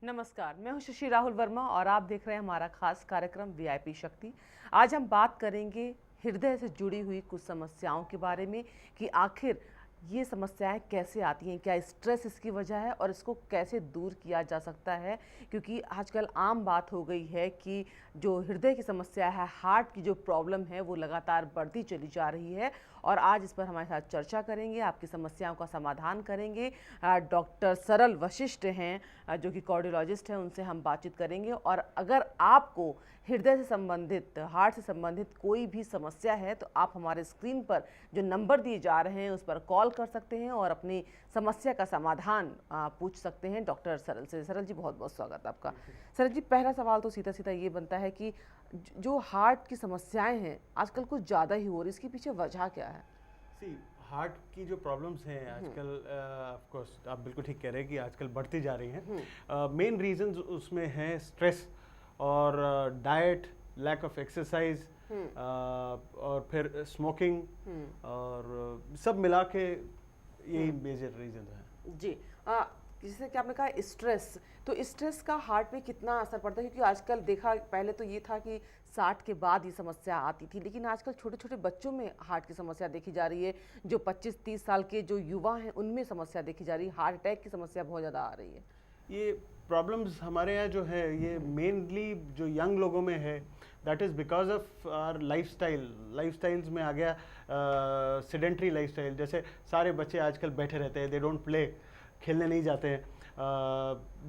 नमस्कार, मैं हूं शशि राहुल वर्मा और आप देख रहे हैं हमारा खास कार्यक्रम वीआईपी शक्ति। आज हम बात करेंगे हृदय से जुड़ी हुई कुछ समस्याओं के बारे में कि आखिर ये समस्याएं कैसे आती हैं, क्या स्ट्रेस इसकी वजह है और इसको कैसे दूर किया जा सकता है। क्योंकि आजकल आम बात हो गई है कि जो हृदय की समस्या है, हार्ट की जो प्रॉब्लम है, वो लगातार बढ़ती चली जा रही है। और आज इस पर हमारे साथ चर्चा करेंगे, आपकी समस्याओं का समाधान करेंगे डॉक्टर सरल वशिष्ठ हैं, जो कि कार्डियोलॉजिस्ट हैं। उनसे हम बातचीत करेंगे और अगर आपको हृदय से संबंधित, हार्ट से संबंधित कोई भी समस्या है तो आप हमारे स्क्रीन पर जो नंबर दिए जा रहे हैं उस पर कॉल कर सकते हैं और अपनी समस्या का समाधान पूछ सकते हैं डॉक्टर सरल से। सरल जी, बहुत बहुत स्वागत आपका। सरल जी, पहला सवाल तो सीधा सीधा ये बनता है कि जो हार्ट की समस्याएं हैं आजकल कुछ ज़्यादा ही हो रही, इसके पीछे वजह क्या है? हार्ट की जो प्रॉब्लम्स हैं आजकल, ऑफ कोर्स आप बिल्कुल ठीक कह रहे हैं कि आजकल बढ़ती जा रही हैं। मेन रीजंस उसमें हैं स्ट्रेस और डाइट, लैक ऑफ एक्सरसाइज और फिर स्मोकिंग और सब मिला के यही मेजर रीजन हैं जी। जैसे कि आपने कहा स्ट्रेस, तो स्ट्रेस का हार्ट पे कितना असर पड़ता है? क्योंकि आजकल देखा, पहले तो ये था कि 60 के बाद ये समस्या आती थी, लेकिन आजकल छोटे छोटे बच्चों में हार्ट की समस्या देखी जा रही है। जो 25-30 साल के जो युवा हैं उनमें समस्या देखी जा रही है, हार्ट अटैक की समस्या बहुत ज़्यादा आ रही है। ये प्रॉब्लम्स हमारे यहाँ जो है ये मेनली जो यंग लोगों में है, that is because of our lifestyles में आ गया सेडेंट्री लाइफस्टाइल। जैसे सारे बच्चे आजकल बैठे रहते हैं, दे डोंट प्ले, खेलने नहीं जाते हैं।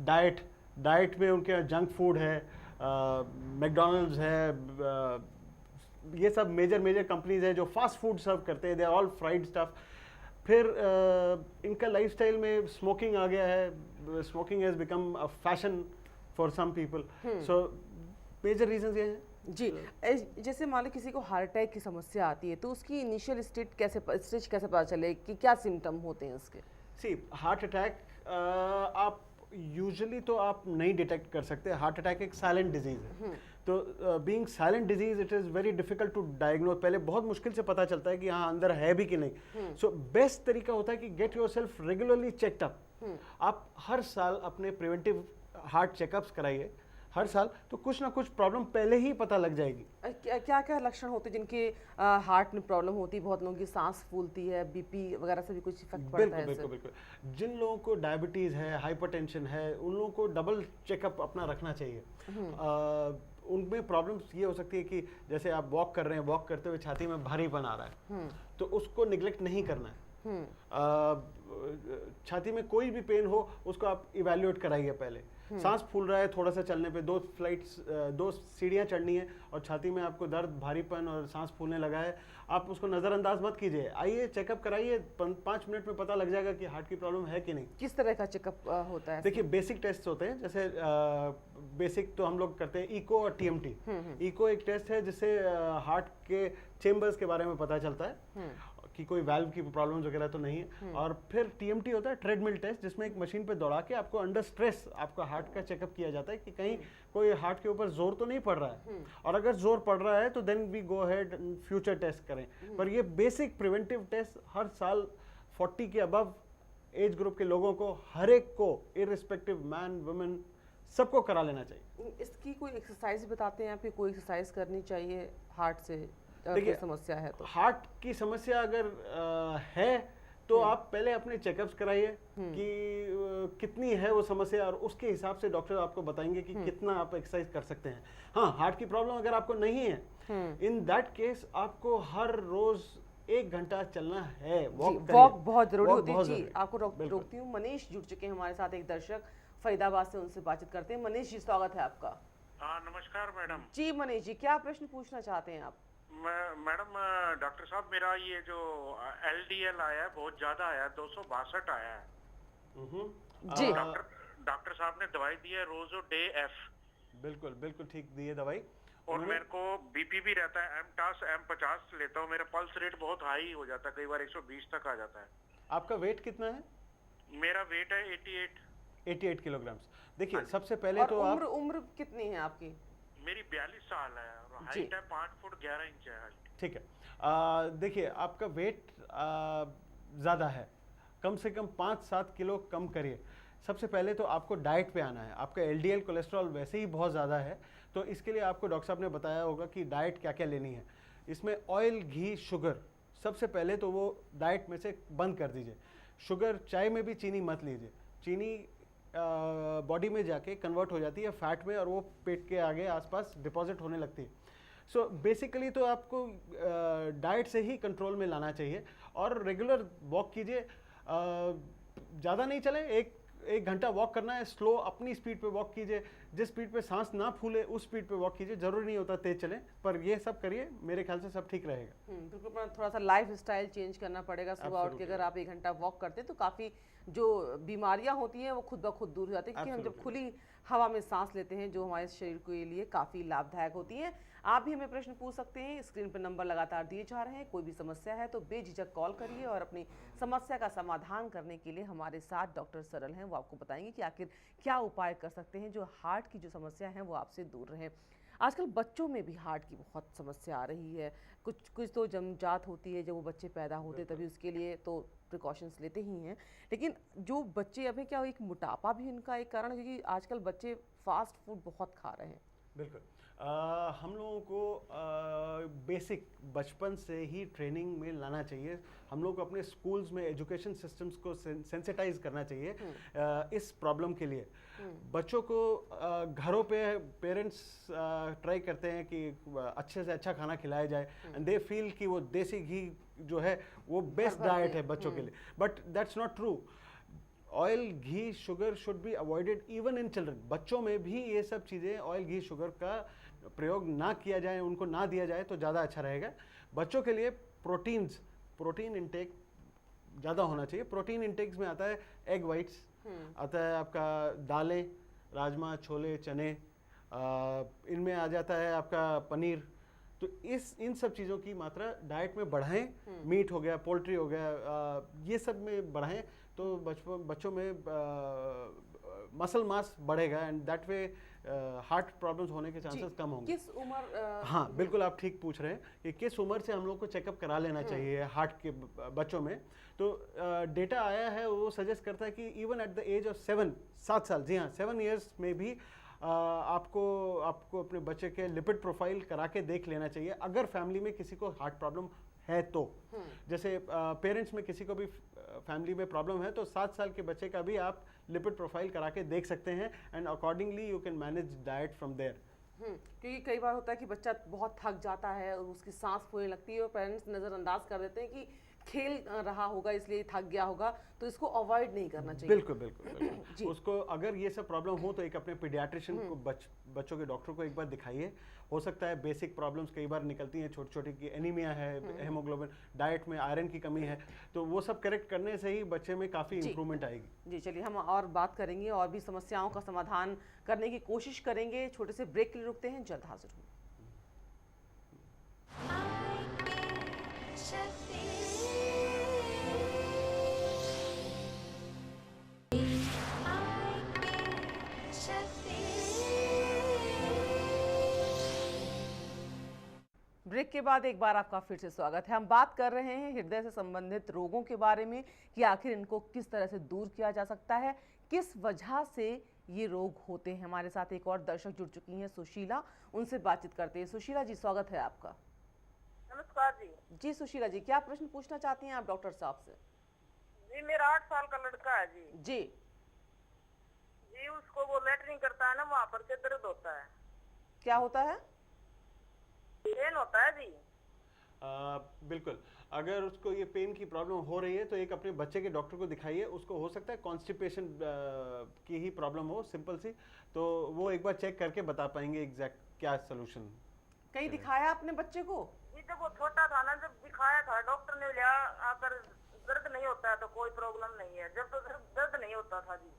डाइट में उनके यहाँ जंक फूड है, मैकडोनल्ड्स है, ये सब मेजर कंपनीज हैं जो फास्ट फूड सर्व करते हैं, they are all fried stuff. फिर इनका लाइफस्टाइल में स्मोकिंग आ गया है, smoking has become a fashion for some people. So major reasons ये हैं जी। जैसे मान लो किसी को हार्ट अटैक की समस्या आती है तो उसकी इनिशियल स्टेज कैसे पता चले कि क्या सिम्टम होते हैं उसके? हार्ट अटैक आप यूजुअली तो आप नहीं डिटेक्ट कर सकते। हार्ट अटैक एक साइलेंट डिजीज है, तो being silent disease it is very difficult to diagnose. पहले बहुत मुश्किल से पता चलता है कि हाँ अंदर है भी कि नहीं। सो बेस्ट तरीका होता है कि get yourself regularly checked up. आप हर साल अपने प्रिवेंटिव हार्ट चेकअप्स कराइए हर साल, तो कुछ ना कुछ प्रॉब्लम पहले ही पता लग जाएगी। क्या क्या लक्षण होते हैं जिनके हार्ट में प्रॉब्लम होती है? बहुत लोगों की सांस फूलती है, बीपी वगैरह से भी कुछ इफेक्ट पड़ता है? बिल्कुल। जिन लोगों को डायबिटीज़ है, हाइपरटेंशन है, उन लोगों को डबल चेकअप अपना रखना चाहिए। उनमें प्रॉब्लम्स ये हो सकती है कि जैसे आप वॉक कर रहे हैं, वॉक करते हुए छाती में भारीपन आ रहा है, तो उसको निगलेक्ट नहीं करना है। छाती में कोई भी पेन हो उसको आप इवैल्यूएट कराइए पहले। सांस फूल रहा है थोड़ा सा चलने पे, 2 सीढ़ियाँ चढ़नी है और छाती में आपको दर्द, भारीपन और सांस फूलने लगा है, आप उसको नज़रअंदाज मत कीजिए, आइए चेकअप कराइए। 5 मिनट में पता लग जाएगा कि हार्ट की प्रॉब्लम है कि नहीं। किस तरह का चेकअप होता है? देखिए, बेसिक टेस्ट होते हैं, जैसे बेसिक तो हम लोग करते हैं ईको और टीएमटी। ईको एक टेस्ट है जिससे हार्ट के चेम्बर्स के बारे में पता चलता है कि कोई वाल्व की प्रॉब्लम्स वगैरह तो नहीं है। और फिर टीएमटी होता है ट्रेडमिल टेस्ट, जिसमें एक मशीन पे दौड़ा के आपको अंडर स्ट्रेस आपका हार्ट का चेकअप किया जाता है कि कहीं कोई हार्ट के ऊपर जोर तो नहीं पड़ रहा है, और अगर जोर पड़ रहा है तो then we go ahead future test करें। पर ये बेसिक प्रिवेंटिव टेस्ट हर साल 40 के अबव एज ग्रुप के लोगों को, हर एक को, इररिस्पेक्टिव मैन वुमेन, सबको करा लेना चाहिए। इसकी कोई एक्सरसाइज बताते हैं आप कि कोई एक्सरसाइज करनी चाहिए हार्ट से देखिए, समस्या है तो? हार्ट की समस्या अगर है तो आप पहले अपने चेकअप्स कराइए कि कितनी है वो समस्या, और उसके हिसाब से डॉक्टर आपको बताएंगे कि कितना आप एक्सरसाइज कर सकते हैं। हाँ, हार्ट की प्रॉब्लम अगर आपको नहीं है, इन दैट केस आपको हर रोज 1 घंटा चलना है। वॉक बहुत जरूरी होती है जी। आपको रोकती हूँ, मनीष जुड़ चुके हैं हमारे साथ, एक दर्शक फरीदाबाद से, उनसे बातचीत करते हैं। मनीष जी, स्वागत है आपका। हाँ, नमस्कार मैडम जी मनीष जी, क्या प्रश्न पूछना चाहते हैं आप? मैडम, डॉक्टर साहब, मेरा ये जो LDL आया है बहुत ज्यादा आया है, 262 आया है जी। डॉक्टर साहब ने दवाई दी है रोजो डे एफ। बिल्कुल ठीक दी है दवाई। और मेरे को बीपी भी रहता है, एमटास M50 लेता हूँ, मेरा पल्स रेट बहुत हाई हो जाता है, कई बार 120 तक आ जाता है। आपका वेट कितना है? मेरा वेट है 88 किलोग्राम। देखिए, सबसे पहले तो उम्र कितनी है आपकी? मेरी 42 साल है और हाइट है 5 फुट 11 इंच है हाइट। ठीक है। देखिए, आपका वेट ज़्यादा है, कम से कम 5-7 किलो कम करिए। सबसे पहले तो आपको डाइट पे आना है। आपका एलडीएल कोलेस्ट्रॉल वैसे ही बहुत ज़्यादा है, तो इसके लिए आपको डॉक्टर साहब ने बताया होगा कि डाइट क्या क्या लेनी है। इसमें ऑयल, घी, शुगर, सबसे पहले तो वो डाइट में से बंद कर दीजिए। शुगर, चाय में भी चीनी मत लीजिए। चीनी बॉडी में जाके कन्वर्ट हो जाती है फैट में और वो पेट के आगे आसपास डिपॉजिट होने लगती है। सो बेसिकली तो आपको डाइट से ही कंट्रोल में लाना चाहिए और रेगुलर वॉक कीजिए। ज़्यादा नहीं चले, एक घंटा वॉक करना है, स्लो अपनी स्पीड पे वॉक कीजिए। जिस स्पीड पे सांस ना फूले उस स्पीड पे वॉक कीजिए। जरूरी नहीं होता तेज चलें, पर ये सब करिए, मेरे ख्याल से सब ठीक रहेगा। बिल्कुल, अपना थोड़ा सा लाइफ स्टाइल चेंज करना पड़ेगा। सुबह उठ के अगर आप 1 घंटा वॉक करते हैं तो काफ़ी जो बीमारियां होती हैं वो खुद ब खुद दूर हो जाती है, क्योंकि हम जब खुली हवा में सांस लेते हैं जो हमारे शरीर के लिए काफ़ी लाभदायक होती है। आप भी हमें प्रश्न पूछ सकते हैं, स्क्रीन पर नंबर लगातार दिए जा रहे हैं। कोई भी समस्या है तो बेझिझक कॉल करिए और अपनी समस्या का समाधान करने के लिए हमारे साथ डॉक्टर सरल हैं। वो आपको बताएंगे कि आखिर क्या उपाय कर सकते हैं जो हार्ट की जो समस्या है वो आपसे दूर रहे। आजकल बच्चों में भी हार्ट की बहुत समस्या आ रही है। कुछ तो जन्मजात होती है, जब वो बच्चे पैदा होते तभी उसके लिए तो प्रिकॉशंस लेते ही हैं, लेकिन जो बच्चे अभी क्या एक मोटापा भी उनका एक कारण है, क्योंकि आजकल बच्चे फास्ट फूड बहुत खा रहे हैं। बिल्कुल, हम लोगों को बेसिक बचपन से ही ट्रेनिंग में लाना चाहिए। हम लोग को अपने स्कूल्स में एजुकेशन सिस्टम्स को सेंसिटाइज करना चाहिए इस प्रॉब्लम के लिए। बच्चों को घरों पे पेरेंट्स ट्राई करते हैं कि अच्छे से अच्छा खाना खिलाया जाए, एंड दे फील कि वो देसी घी जो है वो बेस्ट डाइट है बच्चों के लिए, but that's not true. Oil, ghee, sugar should be avoided even in children. बच्चों में भी ये सब चीज़ें, ऑयल, घी, शुगर का प्रयोग ना किया जाए, उनको ना दिया जाए तो ज़्यादा अच्छा रहेगा। बच्चों के लिए प्रोटीन इंटेक ज़्यादा होना चाहिए। प्रोटीन इंटेक्स में आता है एग वाइट्स, आता है आपका दालें, राजमा, छोले, चने, इनमें आ जाता है आपका पनीर। तो इन सब चीज़ों की मात्रा डाइट में बढ़ाएं। मीट हो गया, पोल्ट्री हो गया, ये सब में बढ़ाएं तो बच्चों में मसल मास बढ़ेगा, and that way heart problems होने के चांसेस कम होंगे। किस उम्र हाँ बिल्कुल, आप ठीक पूछ रहे हैं कि किस उम्र से हम लोग को चेकअप करा लेना चाहिए हार्ट के बच्चों में। तो डेटा आया है, वो सजेस्ट करता है कि even at the age of 7 साल, जी हाँ 7 इयर्स में भी आपको अपने बच्चे के लिपिड प्रोफाइल करा के देख लेना चाहिए, अगर फैमिली में किसी को हार्ट प्रॉब्लम है तो। जैसे पेरेंट्स में किसी को भी फैमिली में प्रॉब्लम है तो 7 साल के बच्चे का भी आप लिपिड प्रोफाइल करा के देख सकते हैं, and accordingly you can manage diet from there. क्योंकि कई बार होता है कि बच्चा बहुत थक जाता है और उसकी सांस फूलने लगती है और पेरेंट्स नज़रअंदाज कर देते हैं कि खेल रहा होगा इसलिए थक गया होगा, तो इसको अवॉइड नहीं करना चाहिए। बिल्कुल बिल्कुल उसको अगर ये सब प्रॉब्लम हो तो एक अपने पीडियाट्रिशियन को, बच्चों के डॉक्टर को एक बार दिखाइए। हो सकता है बेसिक प्रॉब्लम्स कई बार निकलती हैं छोटी छोटी, की एनीमिया है, हेमोग्लोबिन, डाइट में आयरन की कमी है, तो वो सब करेक्ट करने से ही बच्चे में काफ़ी इंप्रूवमेंट आएगी। जी चलिए, हम और बात करेंगे और भी समस्याओं का समाधान करने की कोशिश करेंगे। छोटे से ब्रेक के लिए रुकते हैं, जल्द हाजिर होंगे। ब्रेक के बाद एक बार आपका फिर से स्वागत है। हम बात कर रहे हैं हृदय से संबंधित रोगों के बारे में कि आखिर इनको किस तरह से दूर किया जा सकता है, किस वजह से ये रोग होते हैं। हमारे साथ एक और दर्शक जुड़ चुकी हैं, सुशीला, उनसे बातचीत करते हैं। सुशीला जी, स्वागत है आपका। नमस्कार जी। जी सुशीला जी, क्या प्रश्न पूछना चाहती हैं आप डॉक्टर साहब से? जी मेरा 8 साल का लड़का है जी। जी जी उसको वो लेटरिंग करता है ना, वहाँ पर से दर्द होता है। क्या होता है? पेन होता है जी। बिल्कुल, अगर उसको ये पेन की प्रॉब्लम हो रही है तो एक अपने बच्चे के डॉक्टर को दिखाइए। उसको हो सकता है कॉन्स्टिपेशन की ही प्रॉब्लम हो, सिंपल सी, तो वो एक बार चेक करके बता पाएंगे एग्जैक्ट क्या सोल्यूशन। कहीं दिखाया अपने बच्चे को? जी जब वो छोटा था ना, जब दिखाया था डॉक्टर ने, लिया आकर दर्द नहीं होता है तो कोई प्रॉब्लम नहीं है, जब तो दर्द नहीं होता था जी।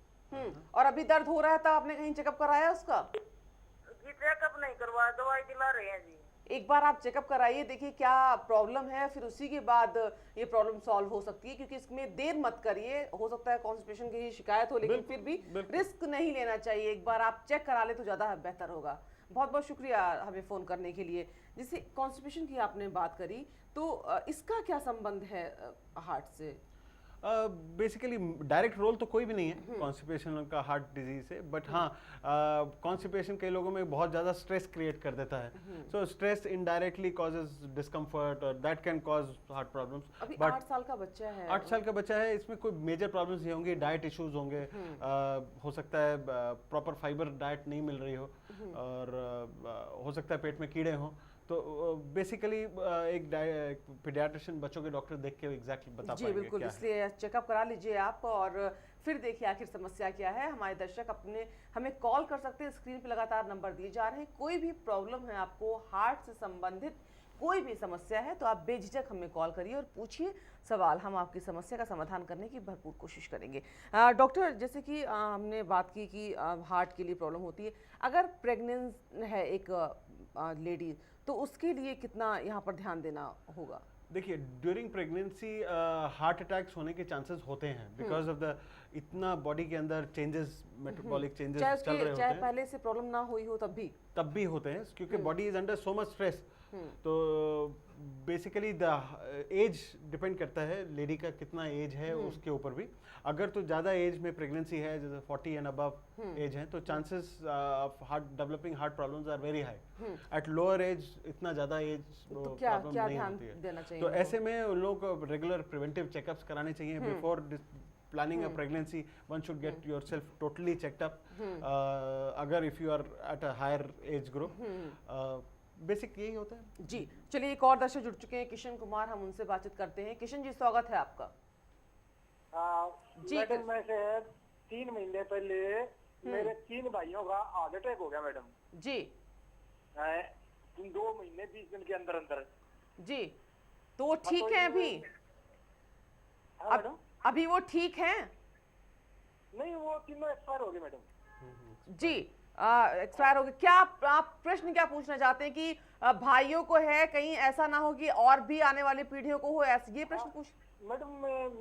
और अभी दर्द हो रहा है तब आपने कहीं चेकअप कराया उसका? जी चेकअप नहीं करवाया, दवाई दिला रहे हैं जी। एक बार आप चेकअप कराइए, देखिए क्या प्रॉब्लम है, फिर उसी के बाद ये प्रॉब्लम सॉल्व हो सकती है, क्योंकि इसमें देर मत करिए। हो सकता है कॉन्स्टिपेशन की शिकायत हो, लेकिन फिर भी रिस्क नहीं लेना चाहिए। एक बार आप चेक करा ले तो ज़्यादा बेहतर होगा। बहुत बहुत शुक्रिया हमें फ़ोन करने के लिए। जैसे कॉन्स्टिपेशन की आपने बात करी, तो इसका क्या संबंध है हार्ट से? बेसिकली डायरेक्ट रोल तो कोई भी नहीं है कॉन्स्टिपेशन का हार्ट डिजीज से, बट हाँ कॉन्स्टिपेशन कई लोगों में बहुत ज़्यादा स्ट्रेस क्रिएट कर देता है, so stress indirectly causes discomfort और that can cause heart problems. अभी बट 8 साल का बच्चा है, 8 साल का बच्चा है, इसमें कोई मेजर प्रॉब्लम्स नहीं होंगी, डाइट इश्यूज होंगे, हो सकता है प्रॉपर फाइबर डाइट नहीं मिल रही हो, और हो सकता है पेट में कीड़े हों, तो बेसिकली एक पीडियाट्रिशियन बच्चों के डॉक्टर देख के एग्जैक्टली बता जी पाएंगे बिल्कुल, क्या है। इसलिए चेकअप करा लीजिए आप और फिर देखिए आखिर समस्या क्या है। हमारे दर्शक अपने हमें कॉल कर सकते हैं, स्क्रीन पे लगातार नंबर दिए जा रहे हैं। कोई भी प्रॉब्लम है आपको, हार्ट से संबंधित कोई भी समस्या है, तो आप बेझिझक हमें कॉल करिए और पूछिए सवाल, हम आपकी समस्या का समाधान करने की भरपूर कोशिश करेंगे। डॉक्टर, जैसे कि हमने बात की कि हार्ट के लिए प्रॉब्लम होती है, अगर प्रेग्नेंट है एक लेडी, तो उसके लिए कितना यहाँ पर ध्यान देना होगा? देखिए, ड्यूरिंग प्रेगनेंसी हार्ट अटैक्स होने के चांसेस होते हैं बिकॉज ऑफ द इतना बॉडी के अंदर चेंजेस, मेटाबॉलिक चेंजेस चल रहे होते चाहे हैं, पहले से प्रॉब्लम ना हुई हो तब भी होते हैं, क्योंकि body is under so much stress. तो बेसिकली द एज डिपेंड करता है, लेडी का कितना एज है उसके ऊपर भी। अगर तो ज़्यादा एज में प्रेगनेंसी है, जैसे 40 एंड अबव एज है, तो chances of heart developing heart problems are very high. At lower age इतना ज़्यादा एज तो क्या नहीं ध्यान होती है। देना चाहिए? तो ऐसे में उन लोगों को रेगुलर प्रिवेंटिव चेकअप्स कराने चाहिए before planning a pregnancy. One should get yourself totally checked up. अगर if you are at a higher age group, basic यही होता है। जी चलिए, एक और दर्शक जुड़ चुके हैं, किशन कुमार, हम उनसे बातचीत करते हैं। किशन जी, स्वागत है आपका। जी मैडम, मैं से 3 महीने पहले मेरे 3 भाइयों का हार्ट अटैक हो गया मैडम जी। 2 महीने 20 दिन के अंदर अंदर जी, तो वो ठीक है अभी? अभी वो ठीक है? नहीं, वो तीनों एक्सपायर हो गए मैडम। जी, एक्सपायर हो गए। क्या आप प्रश्न क्या पूछना चाहते हैं कि भाइयों को है, कहीं ऐसा ना हो कि और भी आने वाली पीढ़ियों को हो, ऐसे ये प्रश्न पूछ? मैडम,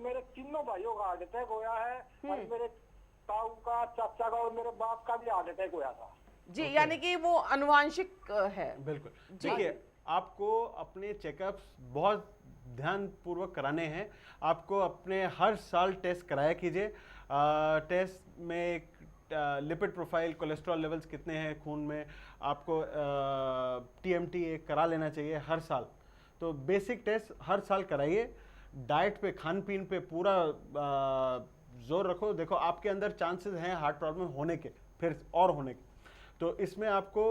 मेरे तीनों भाइयों का हार्ट अटैक होया है, और मेरे ताऊ का, चाचा का और मेरे बाप का भी हार्ट अटैक होया था जी। यानी कि वो अनुवांशिक है? बिल्कुल। देखिए, आपको अपने चेकअप्स बहुत ध्यान पूर्वक कराने हैं। आपको अपने हर साल टेस्ट कराया कीजिए। टेस्ट में एक लिपिड प्रोफाइल, कोलेस्ट्रॉल लेवल्स कितने हैं खून में, आपको TMT एक करा लेना चाहिए हर साल। तो बेसिक टेस्ट हर साल कराइए। डाइट पे, खान पीन पे पूरा जोर रखो। देखो, आपके अंदर चांसेस हैं हार्ट प्रॉब्लम होने के, फिर और होने के, तो इसमें आपको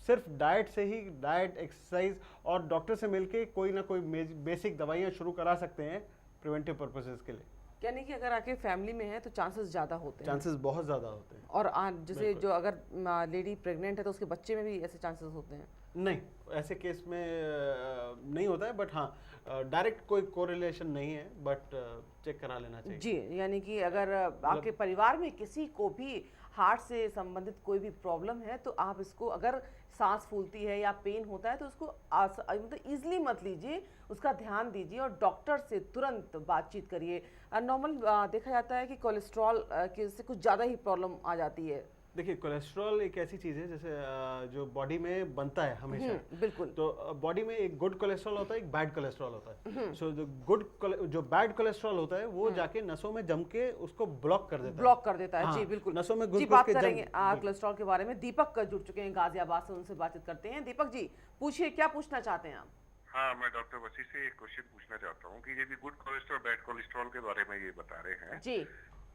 सिर्फ डाइट से ही, डाइट, एक्सरसाइज और डॉक्टर से मिलके कोई ना कोई बेसिक दवाइयाँ शुरू करा सकते हैं प्रिवेंटिव पर्पसेस के लिए। यानी कि अगर आके फैमिली में है तो चांसेस ज़्यादा होते हैं? चांसेस बहुत ज़्यादा होते हैं। और जैसे जो अगर लेडी प्रेग्नेंट है तो उसके बच्चे में भी ऐसे चांसेस होते हैं? नहीं, ऐसे केस में नहीं होता है, बट हाँ डायरेक्ट कोई कोरिलेशन नहीं है, बट चेक करा लेना चाहिए। जी, यानी कि अगर आपके परिवार में किसी को भी हार्ट से संबंधित कोई भी प्रॉब्लम है, तो आप इसको, अगर सांस फूलती है या पेन होता है, तो उसको मतलब ईजिली मत लीजिए, उसका ध्यान दीजिए और डॉक्टर से तुरंत बातचीत करिए। नॉर्मल देखा जाता है कि कोलेस्ट्रॉल से कुछ ज़्यादा ही प्रॉब्लम आ जाती है। देखिए, कोलेस्ट्रॉल एक ऐसी चीज़ है जैसे जो बॉडी में बनता है हमेशा। बिल्कुल। तो बॉडी में एक गुड कोलेस्ट्रॉल होता है, एक बैड कोलेस्ट्रॉल होता है। सो जो बैड कोलेस्ट्रॉल होता है वो जाके नसों में जम के उसको ब्लॉक कर देता है। हाँ, जी बिल्कुल। नसों में जी, बात करेंगे कोलेस्ट्रॉल के बारे में। दीपक जुड़ चुके हैं गाजियाबाद से, उनसे बातचीत करते हैं। दीपक जी, पूछिए, क्या पूछना चाहते हैं आप? हाँ, मैं डॉक्टर वसी से एक क्वेश्चन पूछना चाहता हूँ कि ये भी गुड कोलेस्ट्रॉल, बैड कोलेस्ट्रॉल के बारे में ये बता रहे हैं जी।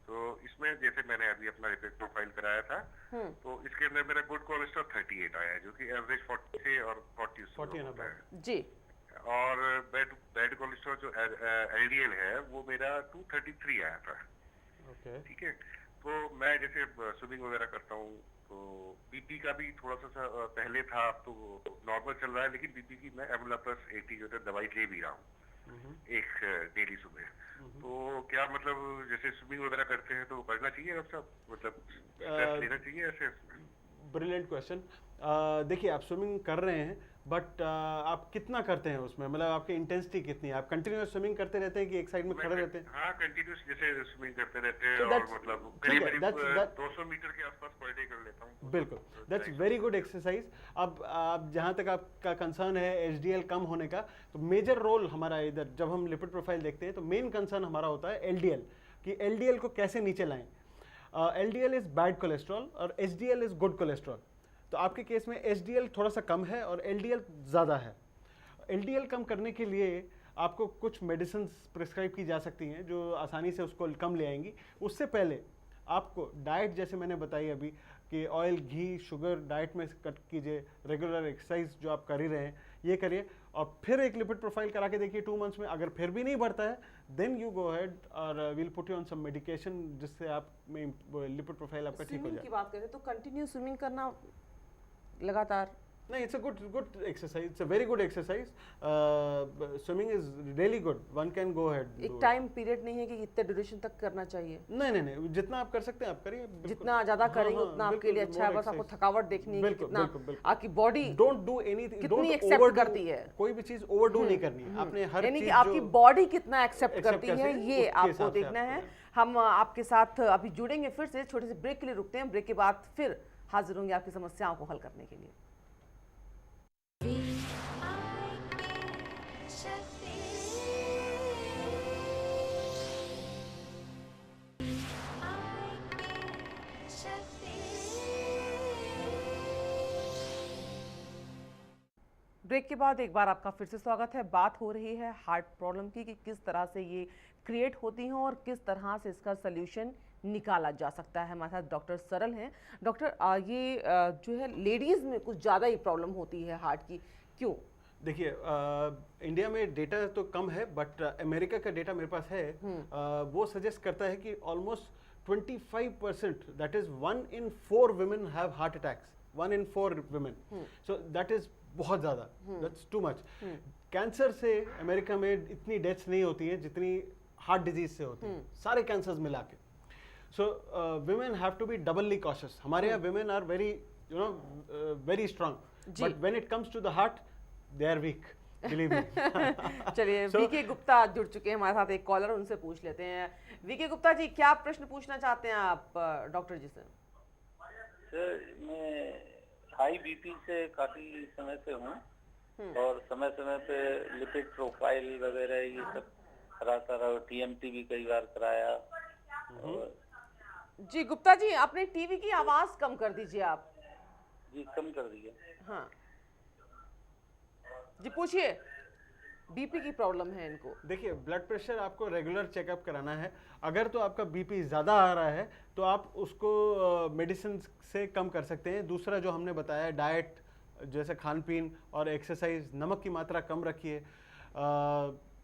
तो इसमें जैसे मैंने अभी अपना लिपिड प्रोफाइल कराया था, तो इसके अंदर मेरा गुड कोलेस्ट्रॉल 38 आया है, जो कि एवरेज 40 से और 40 होता है जी। और बैड कोलेस्ट्रॉल जो LDL है वो मेरा 233 आया था। ठीक है, तो मैं जैसे स्विमिंग वगैरह करता हूँ, तो बीपी का भी थोड़ा सा पहले था, अब तो नॉर्मल चल रहा है, लेकिन बीपी की मैं Amla+80 जो है दवाई ले भी रहा हूँ एक डेली सुबह। तो क्या मतलब जैसे स्विमिंग वगैरह करते हैं तो करना चाहिए डॉक्टर साहब, मतलब स्ट्रेस लेना चाहिए ऐसे? Brilliant question. देखिए, आप स्विमिंग कर रहे हैं बट आप कितना करते हैं उसमें, मतलब आपकी इंटेंसिटी कितनी है? आप कंटिन्यूअस स्विमिंग करते रहते हैं कि एक साइड में खड़े रहते हैं? हाँ, कंटिन्यूस जैसे स्विमिंग करते रहते हैं, So और that's- मतलब ठीक है, करीब that's- 200 मीटर के आसपास पर डे कर लेता हूँ। बिल्कुल, दैट्स वेरी गुड एक्सरसाइज। अब आप जहाँ तक आपका कंसर्न है एचडीएल कम होने का, तो मेजर रोल हमारा इधर जब हम लिपिड प्रोफाइल देखते हैं तो मेन कंसर्न हमारा होता है एलडीएल, कि एलडीएल को कैसे नीचे लाएं। एलडीएल इज बैड कोलेस्ट्रॉल और एचडीएल इज गुड कोलेस्ट्रॉल। तो आपके केस में एचडीएल थोड़ा सा कम है और एलडीएल ज़्यादा है। एलडीएल कम करने के लिए आपको कुछ मेडिसिन प्रिस्क्राइब की जा सकती हैं जो आसानी से उसको कम ले आएंगी। उससे पहले आपको डाइट, जैसे मैंने बताई अभी, कि ऑयल, घी, शुगर डाइट में कट कीजिए, रेगुलर एक्सरसाइज जो आप कर ही रहे हैं ये करिए, और फिर एक लिपिड प्रोफाइल करा के देखिए 2 मंथ्स में। अगर फिर भी नहीं बढ़ता है देन यू गो अहेड और will put you on some medication, जिससे आप में लिपिड प्रोफाइल आपका ठीक हो स्विमिंग जाए। की बात करें तो कंटिन्यू स्विमिंग करना लगातार, नहीं, it's a good exercise, it's a very good exercise. Swimming is really good, one can go ahead. एक टाइम पीरियड नहीं है कि इतने ड्यूरेशन तक करना चाहिए? नहीं, जितना आप कर सकते हैं आप करिए। जितना ज्यादा करेंगे उतना आपके लिए अच्छा है। बस आपको थकावट देखनी है कि कितना आपकी बॉडी डोंट डू एनीथिंग, कितनी एक्सेप्ट करती है। कोई भी चीज ओवरडू नहीं करनी है आपने, हर यानी चीज कि आपकी बॉडी कितना एक्सेप्ट करती है करती है, ये उसके आपको हिसाब से देखना आपको है। हम आपके साथ अभी जुड़ेंगे फिर से, छोटे से ब्रेक के लिए रुकते हैं, ब्रेक के बाद फिर हाजिर होंगे आपकी समस्याओं को हल करने के लिए। ब्रेक के बाद एक बार आपका फिर से स्वागत है। बात हो रही है हार्ट प्रॉब्लम की कि किस तरह से ये क्रिएट होती हैं और किस तरह से इसका सल्यूशन निकाला जा सकता है। हमारे साथ डॉक्टर सरल हैं। डॉक्टर, ये जो है लेडीज़ में कुछ ज़्यादा ही प्रॉब्लम होती है हार्ट की, क्यों? देखिए, इंडिया में डेटा तो कम है, बट अमेरिका का डेटा मेरे पास है। वो सजेस्ट करता है कि almost 25%, that is 1 in 4 women have heart attacks, 1 in 4 women, so that is बहुत ज़्यादा, that's too much। कैंसर से अमेरिका में इतनी डेथ्स नहीं होती हैं जितनी हार्ट डिजीज से होती हैं, सारे कैंसर्स मिला के। सो women have to be doubly cautious। हमारे यहाँ women are very, you know, very strong, but when it comes to the heart they are weak, believe me। चलिए, वीके गुप्ता जुड़ चुके हैं हमारे साथ, एक कॉलर, उनसे पूछ लेते हैं। वीके गुप्ता जी, क्या प्रश्न पूछना चाहते हैं आप डॉक्टर जी से? सर, मैं हाई बीपी से काफी समय से हूँ और समय समय पे लिपिड प्रोफाइल वगैरह ये सब कराता रहा, टीएमटी भी कई बार कराया। जी गुप्ता जी, अपने टीवी की आवाज कम कर दीजिए आप। जी, कम कर दिया। हाँ जी, पूछिए। बीपी की प्रॉब्लम है इनको। देखिए, ब्लड प्रेशर आपको रेगुलर चेकअप कराना है। अगर तो आपका बीपी ज़्यादा आ रहा है तो आप उसको मेडिसिन से कम कर सकते हैं। दूसरा जो हमने बताया, डाइट, जैसे खान पीन और एक्सरसाइज, नमक की मात्रा कम रखिए,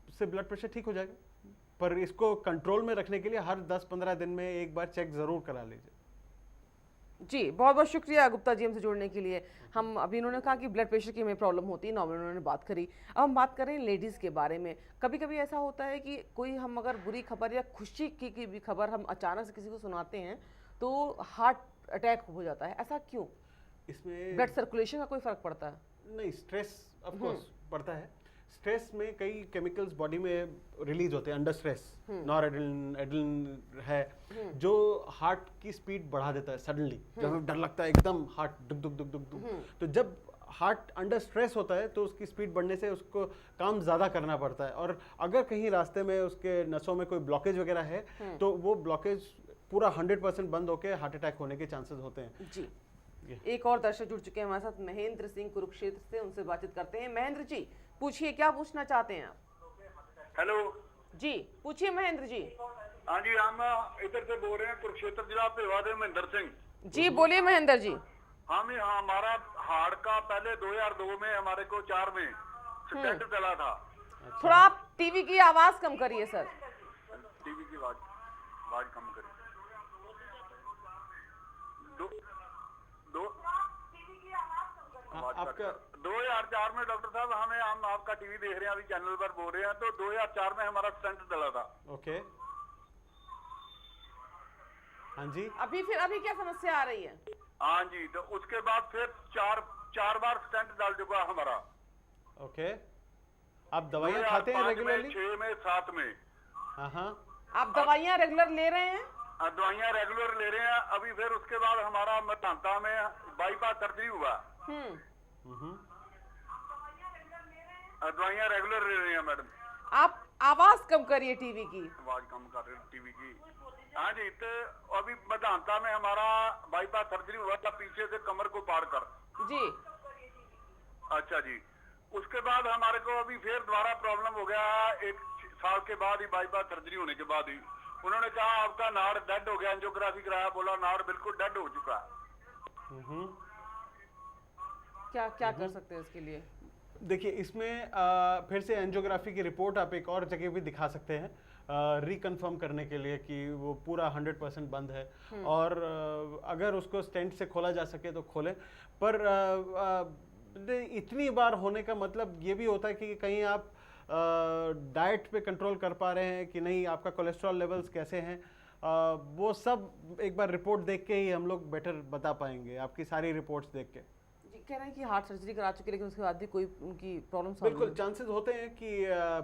उससे ब्लड प्रेशर ठीक हो जाएगा। पर इसको कंट्रोल में रखने के लिए हर 10-15 दिन में एक बार चेक ज़रूर करा लीजिए। जी, बहुत बहुत शुक्रिया गुप्ता जी हमसे जुड़ने के लिए। हम अभी, इन्होंने कहा कि ब्लड प्रेशर की हमें प्रॉब्लम होती है, नॉर्मल उन्होंने बात करी। अब हम बात करें लेडीज़ के बारे में। कभी कभी ऐसा होता है कि कोई, हम अगर बुरी खबर या खुशी की भी खबर हम अचानक से किसी को सुनाते हैं तो हार्ट अटैक हो जाता है, ऐसा क्यों? इसमें ब्लड सर्कुलेशन का कोई फर्क पड़ता है? नहीं, स्ट्रेस ऑफ कोर्स पड़ता है। स्ट्रेस में कई केमिकल्स बॉडी में रिलीज होते हैं अंडर स्ट्रेस। नॉरएड्रेनालिन, एड्रेनालिन है जो हार्ट की स्पीड बढ़ा देता है सडनली। जब हमें डर लगता है एकदम हार्ट दुक दुक दुक दुक दुक, तो जब हार्ट अंडर स्ट्रेस होता है तो उसकी स्पीड बढ़ने से उसको काम ज़्यादा करना पड़ता है। और अगर कहीं रास्ते में उसके नसों में कोई ब्लॉकेज वगैरह है तो वो ब्लॉकेज पूरा 100% बंद होकर हार्ट अटैक होने के चांसेस होते हैं। जी, एक और दर्शक जुड़ चुके हैं हमारे साथ, महेंद्र सिंह कुरुक्षेत्र से, उनसे बातचीत करते हैं। महेंद्र जी, पूछिए, क्या पूछना चाहते हैं आप? हेलो जी, पूछिए महेंद्र जी। हाँ जी, हम इधर से बोल रहे हैं, कुरुक्षेत्र जिला पेवादे, महेंद्र सिंह जी बोलिए महेंद्र जी। हमारा हार्ट का पहले 2002 में हमारे को 4 में स्टेंट चला था। थोड़ा आप टीवी की आवाज कम करिए सर। टीवी की आवाज कम करिए। 2004 में डॉक्टर साहब, हम आपका टीवी देख रहे हैं, अभी चैनल पर बोल रहे हैं, तो 2004 में हमारा स्टंट डला था। ओके, हाँ जी। अभी क्या समस्या आ रही है? हाँ जी, तो उसके बाद फिर 4 बार स्टेंट डाल चुका हमारा। ओके, आप दवाइयाँ खाते हैं रेगुलरली? 6 में 7 में। हाँ, आप दवाइयाँ रेगुलर ले रहे हैं? दवाइयाँ रेगुलर ले रहे हैं। अभी फिर उसके बाद हमारा मेदांता में बाईपास सर्जरी हुआ। दवाइयाँ रेगुलर ले रहे हैं मैडम। आप आवाज कम करिए टीवी की। आवाज कम कर रहे हैं टीवी की। हाँ जी, तो अभी मेदांता में हमारा बाईपास सर्जरी हुआ था पीछे से कमर को पार कर। जी। अच्छा जी, उसके बाद हमारे को अभी फिर दोबारा प्रॉब्लम हो गया 1 साल के बाद ही, बाईपास सर्जरी होने के बाद ही। उन्होंने कहा आपका नाड़ डेड हो गया, एंजियोग्राफी कराया, बोला नाड़ बिल्कुल डेड हो चुका है। क्या क्या कर सकते हैं इसके लिए? देखिए, इसमें फिर से एंजियोग्राफी की रिपोर्ट आप एक और जगह भी दिखा सकते हैं रिकन्फर्म करने के लिए कि वो पूरा 100% बंद है, और अगर उसको स्टेंट से खोला जा सके तो खोलें। पर इतनी बार होने का मतलब ये भी होता है कि कहीं आप डाइट पे कंट्रोल कर पा रहे हैं कि नहीं, आपका कोलेस्ट्रॉल लेवल्स कैसे हैं, वो सब एक बार रिपोर्ट देख के ही हम लोग बेटर बता पाएंगे, आपकी सारी रिपोर्ट्स देख के। जी, कह रहे हैं कि हार्ट सर्जरी करा चुके लेकिन उसके बाद भी कोई उनकी प्रॉब्लम बिल्कुल चांसेस होते हैं कि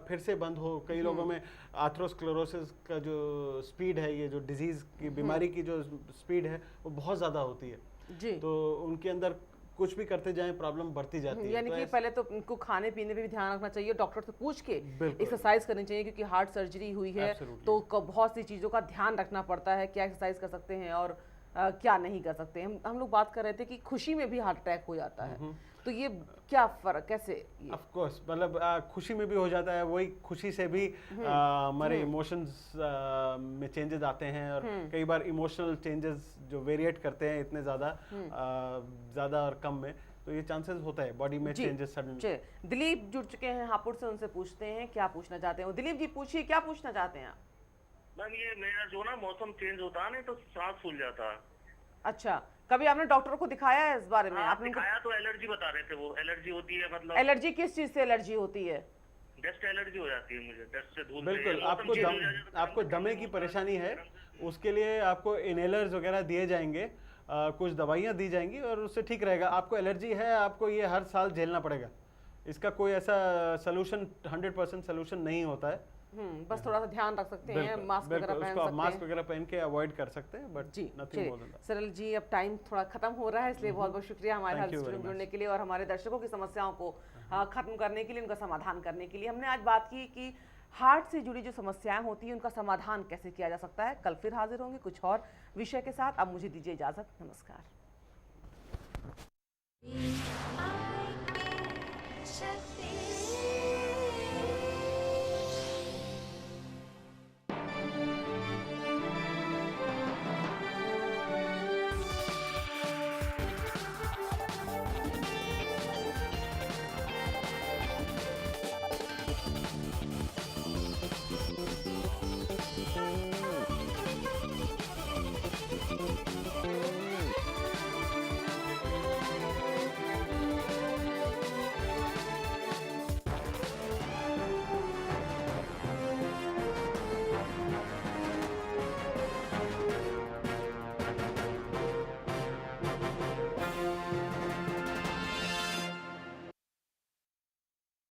फिर से बंद हो। कई लोगों में आर्थरोस्क्लेरोसिस का जो स्पीड है, ये जो डिजीज की बीमारी की जो स्पीड है वो बहुत ज़्यादा होती है जी, तो उनके अंदर कुछ भी करते जाएं प्रॉब्लम बढ़ती जाती है। यानी तो कि पहले तो उनको खाने पीने पे भी ध्यान रखना चाहिए, डॉक्टर से पूछ के बिल्कुल। एक्सरसाइज करनी चाहिए, क्योंकि हार्ट सर्जरी हुई है Absolutely। तो बहुत सी चीज़ों का ध्यान रखना पड़ता है, क्या एक्सरसाइज कर सकते हैं और क्या नहीं कर सकते। हम लोग बात कर रहे थे कि खुशी में भी हार्ट अटैक हो जाता है, तो ये क्या फर्क, कैसे ये? ऑफ कोर्स, मतलब खुशी में भी हो जाता है, वही खुशी से भी हमारे इमोशंस में चेंजेस आते हैं, और कई बार इमोशनल चेंजेस जो वेरिएट करते हैं इतने ज़्यादा और कम में, तो ये चांसेस होता है बॉडी में चेंजेस सडन। दिलीप जुड़ चुके हैं हापुड़ से, उनसे पूछते हैं क्या पूछना चाहते हैं। दिलीप जी पूछिए, क्या पूछना चाहते हैं आप? मैम, ये मेरा जो ना मौसम चेंज होता है ना तो सांस फूल जाता है। अच्छा, कभी आपने डॉक्टर को दिखाया है इस बारे में? आपने दिखाया तो एलर्जी बता रहे थे, वो एलर्जी होती है। मतलब एलर्जी किस चीज से एलर्जी होती है? डस्ट एलर्जी हो जाती है मुझे, डस्ट से, धूल बिल्कुल, से। आपको दमे की परेशानी है, उसके लिए आपको इनहेलर्स वगैरह दिए जाएंगे, कुछ दवाइयाँ दी जाएंगी और उससे ठीक रहेगा। आपको एलर्जी है, आपको ये हर साल झेलना पड़ेगा, इसका कोई ऐसा सोल्यूशन 100% सोल्यूशन नहीं होता है। बस थोड़ा सा ध्यान रख सकते हैं, मास्क वगैरह पहन सकते हैं, मास्क वगैरह पहन के अवॉइड कर सकते हैं, बट जी। Nothing more than that. Saral ji, अब टाइम थोड़ा खत्म हो रहा है, इसलिए बहुत बहुत शुक्रिया हमारे Thank साथ you very स्टूडियो में much। जुड़ने के लिए और हमारे दर्शकों की समस्याओं को खत्म करने के लिए, उनका समाधान करने के लिए। हमने आज बात की कि हार्ट से जुड़ी जो समस्याएं होती हैं उनका समाधान कैसे किया जा सकता है। कल फिर हाजिर होंगे कुछ और विषय के साथ। अब मुझे दीजिए इजाजत, नमस्कार।